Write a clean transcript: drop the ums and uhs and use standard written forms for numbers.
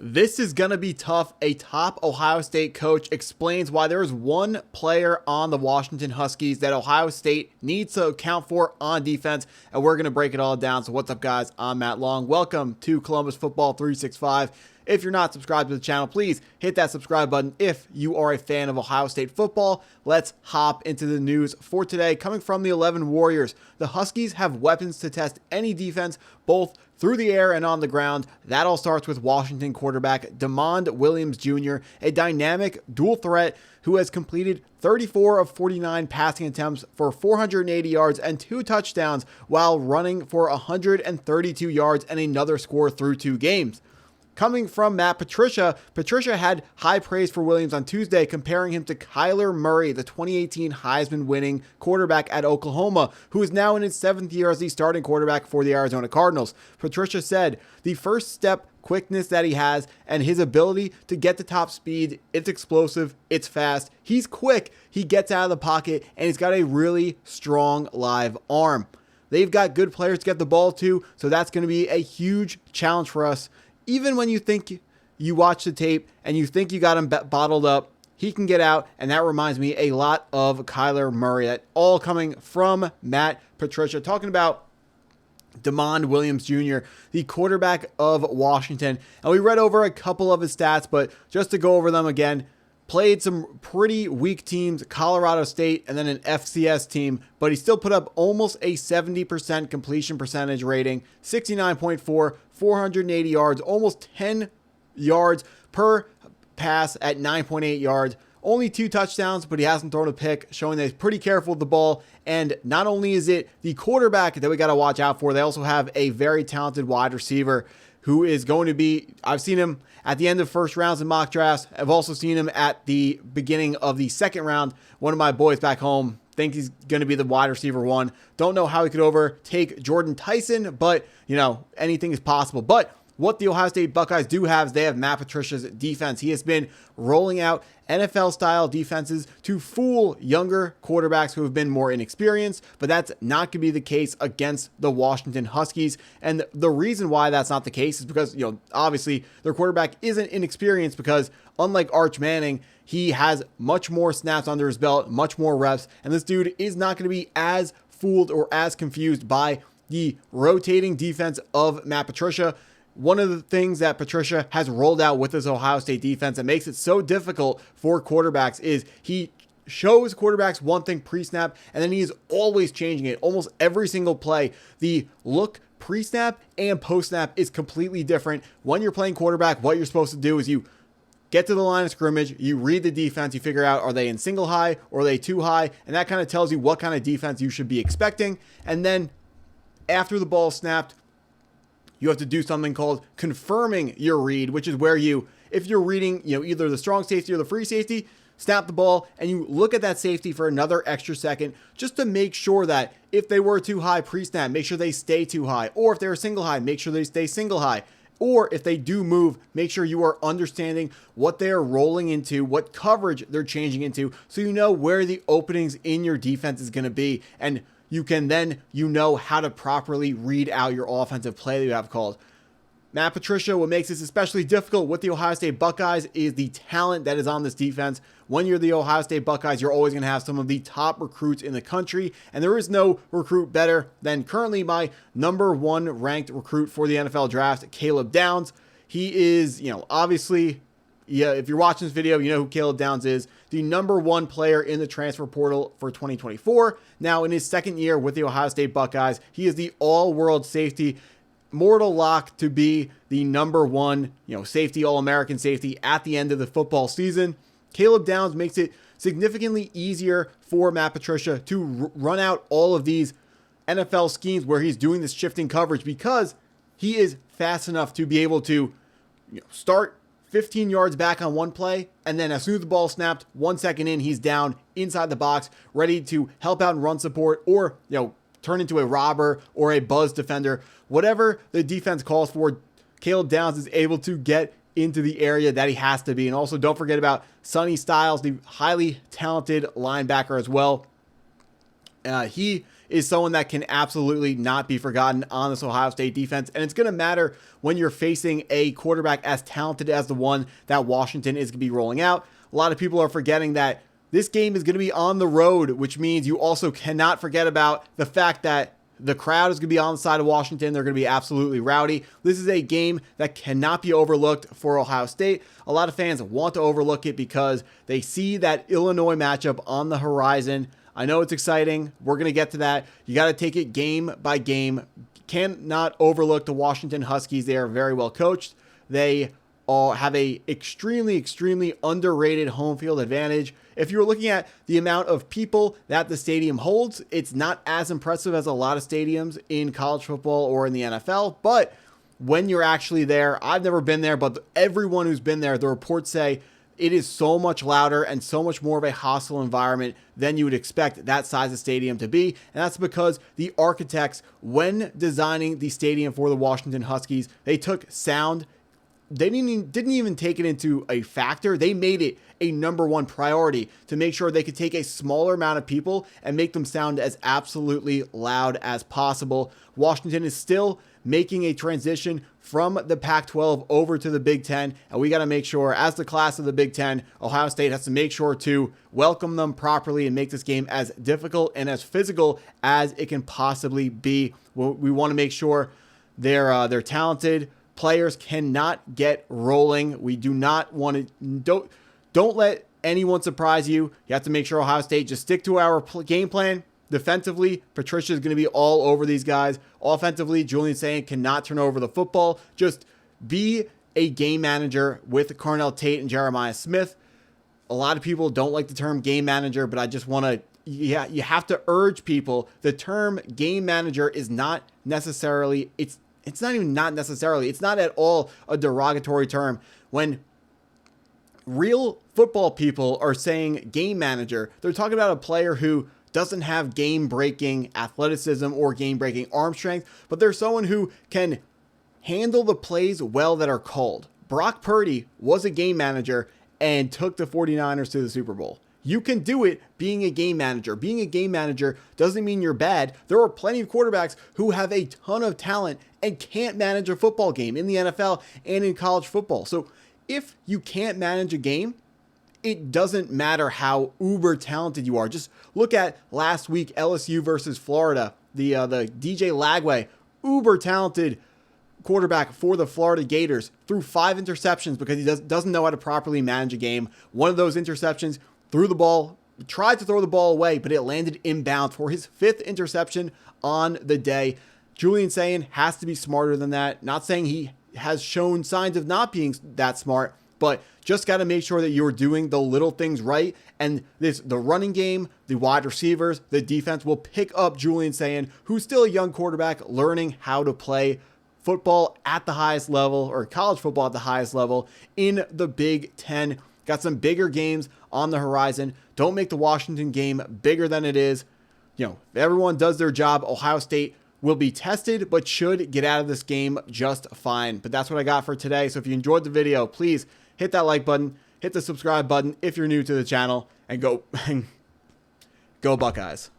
This is going to be tough. A top Ohio State coach explains why there is one player on the Washington Huskies that Ohio State needs to account for on defense, and we're going to break it all down. So what's up, guys? I'm Matt Long. Welcome to Columbus Football 365. If you're not subscribed to the channel, please hit that subscribe button if you are a fan of Ohio State football. Let's hop into the news for today. Coming from the 11 Warriors, the Huskies have weapons to test any defense, both through the air and on the ground. That all starts with Washington quarterback Demond Williams Jr., a dynamic dual threat who has completed 34 of 49 passing attempts for 480 yards and 2 touchdowns while running for 132 yards and another score through 2 games. Coming from Matt Patricia, Patricia had high praise for Williams on Tuesday, comparing him to Kyler Murray, the 2018 Heisman-winning quarterback at Oklahoma, who is now in his 7th year as the starting quarterback for the Arizona Cardinals. Patricia said, the first step quickness that he has and his ability to get to top speed, it's explosive, it's fast, he's quick, he gets out of the pocket, and he's got a really strong live arm. They've got good players to get the ball to, so that's going to be a huge challenge for us. Even when you think you watch the tape and you think you got him bottled up, he can get out, and that reminds me a lot of Kyler Murray. That all coming from Matt Patricia, talking about Demond Williams Jr., the quarterback of Washington. And we read over a couple of his stats, but just to go over them again, played some pretty weak teams, Colorado State, and then an FCS team, but he still put up almost a 70% completion percentage rating, 69.4, 480 yards, almost 10 yards per pass at 9.8 yards. Only 2 touchdowns, but he hasn't thrown a pick, showing that he's pretty careful with the ball. And not only is it the quarterback that we got to watch out for, they also have a very talented wide receiver who is going to be, I've seen him at the end of first rounds in mock drafts. I've also seen him at the beginning of the second round. One of my boys back home think he's going to be the wide receiver 1. Don't know how he could overtake Jordan Tyson, but, you know, anything is possible. But what the Ohio State Buckeyes do have is they have Matt Patricia's defense. He has been rolling out NFL-style defenses to fool younger quarterbacks who have been more inexperienced, but that's not going to be the case against the Washington Huskies. And the reason why that's not the case is because, you know, obviously their quarterback isn't inexperienced because, unlike Arch Manning, he has much more snaps under his belt, much more reps, and this dude is not going to be as fooled or as confused by the rotating defense of Matt Patricia. One of the things that Patricia has rolled out with this Ohio State defense that makes it so difficult for quarterbacks is he shows quarterbacks one thing pre-snap, and then he is always changing it. Almost every single play, the look pre-snap and post-snap is completely different. When you're playing quarterback, what you're supposed to do is you get to the line of scrimmage, you read the defense, you figure out, are they in single high or are they too high? And that kind of tells you what kind of defense you should be expecting. And then after the ball snapped, you have to do something called confirming your read, which is where you, if you're reading, you know, either the strong safety or the free safety, snap the ball and you look at that safety for another extra second just to make sure that if they were too high pre-snap, make sure they stay too high. Or if they're single high, make sure they stay single high. Or if they do move, make sure you are understanding what they are rolling into, what coverage they're changing into, so you know where the openings in your defense is going to be. And you can then, you know how to properly read out your offensive play that you have called. Matt Patricia, what makes this especially difficult with the Ohio State Buckeyes is the talent that is on this defense. When you're the Ohio State Buckeyes, you're always going to have some of the top recruits in the country, and there is no recruit better than currently my number 1 ranked recruit for the NFL draft, Caleb Downs. He is, you know, obviously, yeah, if you're watching this video, you know who Caleb Downs is, the number 1 player in the transfer portal for 2024. Now, in his second year with the Ohio State Buckeyes, he is the all-world safety, mortal lock to be the number 1, you know, safety, all-American safety at the end of the football season. Caleb Downs makes it significantly easier for Matt Patricia to run out all of these NFL schemes where he's doing this shifting coverage because he is fast enough to be able to, you know, start 15 yards back on one play, and then as soon as the ball snapped, 1 second in, he's down inside the box, ready to help out in run support or, you know, turn into a robber or a buzz defender. Whatever the defense calls for, Caleb Downs is able to get into the area that he has to be. And also don't forget about Sonny Styles, the highly talented linebacker as well. He is someone that can absolutely not be forgotten on this Ohio State defense. And it's going to matter when you're facing a quarterback as talented as the one that Washington is going to be rolling out. A lot of people are forgetting that this game is going to be on the road, which means you also cannot forget about the fact that the crowd is going to be on the side of Washington. They're going to be absolutely rowdy. This is a game that cannot be overlooked for Ohio State. A lot of fans want to overlook it because they see that Illinois matchup on the horizon. I know it's exciting. We're going to get to that. You got to take it game by game. Cannot overlook the Washington Huskies. They are very well coached. They all have a extremely underrated home field advantage. If you're looking at the amount of people that the stadium holds, it's not as impressive as a lot of stadiums in college football or in the NFL. But when you're actually there, I've never been there, but everyone who's been there, the reports say it is so much louder and so much more of a hostile environment than you would expect that size of stadium to be. And that's because the architects, when designing the stadium for the Washington Huskies, they took sound. They didn't even take it into a factor. They made it a #1 priority to make sure they could take a smaller amount of people and make them sound as absolutely loud as possible. Washington is still making a transition from the Pac-12 over to the Big Ten, and we got to make sure, as the class of the Big Ten, Ohio State has to make sure to welcome them properly and make this game as difficult and as physical as it can possibly be. We want to make sure they're talented. Players cannot get rolling. We do not want to, don't let anyone surprise you. You have to make sure Ohio State just stick to our game plan. Defensively, Patricia is going to be all over these guys. Offensively, Julian Sayin cannot turn over the football. Just be a game manager with Carnell, Tate, and Jeremiah Smith. A lot of people don't like the term game manager, but I just want to, you have to urge people. The term game manager is not necessarily, it's not at all a derogatory term. When real football people are saying game manager, they're talking about a player who doesn't have game-breaking athleticism or game-breaking arm strength, but they're someone who can handle the plays well that are called. Brock Purdy was a game manager and took the 49ers to the Super Bowl. You can do it being a game manager. Being a game manager doesn't mean you're bad. There are plenty of quarterbacks who have a ton of talent and can't manage a football game in the NFL and in college football. So if you can't manage a game, it doesn't matter how uber talented you are. Just look at last week, LSU versus Florida. The DJ Lagway, uber talented quarterback for the Florida Gators, threw 5 interceptions because he doesn't know how to properly manage a game. One of those interceptions, tried to throw the ball away, but it landed inbounds for his 5th interception on the day. Julian Sayin has to be smarter than that. Not saying he has shown signs of not being that smart, but just got to make sure that you're doing the little things right. And the running game, the wide receivers, the defense will pick up Julian Sayin, who's still a young quarterback learning how to play football at the highest level, or college football at the highest level in the Big Ten. Got some bigger games on the horizon. Don't make the Washington game bigger than it is. You know, if everyone does their job, Ohio State will be tested, but should get out of this game just fine. But that's what I got for today. So if you enjoyed the video, please hit that like button, hit the subscribe button if you're new to the channel, and go Buckeyes.